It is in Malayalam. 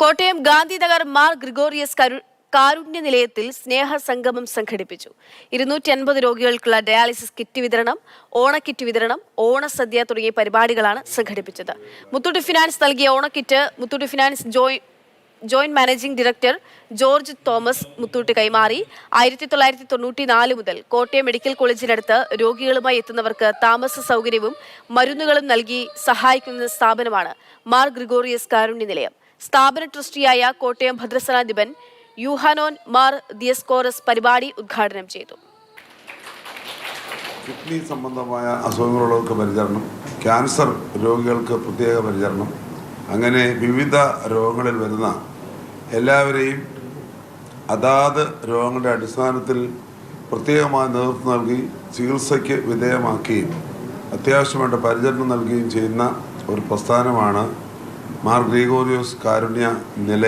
കോട്ടയം ഗാന്ധിനഗർ മാർ ഗ്രിഗോറിയസ് കാരുണ്യ നിലയത്തിൽ സ്നേഹസംഗമം സംഘടിപ്പിച്ചു. 250 രോഗികൾക്കുള്ള ഡയാലിസിസ് കിറ്റ് വിതരണം, ഓണക്കിറ്റ് വിതരണം, ഓണസദ്യ തുടങ്ങിയ പരിപാടികളാണ് സംഘടിപ്പിച്ചത്. മുത്തൂറ്റ് ഫിനാൻസ് നൽകിയ ഓണക്കിറ്റ് Muthoot finance joint managing director George Thomas Muthoot കൈമാറി. 1994 മുതൽ കോട്ടയം മെഡിക്കൽ കോളേജിനടുത്ത് രോഗികളുമായി എത്തുന്നവർക്ക് താമസ സൗകര്യവും മരുന്നുകളും നൽകി സഹായിക്കുന്ന സ്ഥാപനമാണ് മാർ ഗ്രിഗോറിയസ് കാരുണ്യ നിലയം. സ്ഥാപന ട്രസ്റ്റിയായ കോട്ടയം ഭദ്രസനാധിപൻ യൂഹാനോൻ മാർ ദിയസ്കോറസ് പരിപാടി ഉദ്ഘാടനം ചെയ്തു. കിഡ്നി സംബന്ധമായ അസുഖങ്ങളുള്ളവർക്ക് പരിചരണം, ക്യാൻസർ രോഗികൾക്ക് പ്രത്യേക പരിചരണം, അങ്ങനെ വിവിധ രോഗങ്ങളിൽ വരുന്ന എല്ലാവരെയും അതാത് രോഗങ്ങളുടെ അടിസ്ഥാനത്തിൽ പ്രത്യേകമായ നേതൃത്വം നൽകി ചികിത്സയ്ക്ക് വിധേയമാക്കുകയും അത്യാവശ്യം വേണ്ട പരിചരണം നൽകുകയും ചെയ്യുന്ന ഒരു പ്രസ്ഥാനമാണ് മാർ ഗ്രിഗോറിയോസ് കാരുണ്യ നിലയം.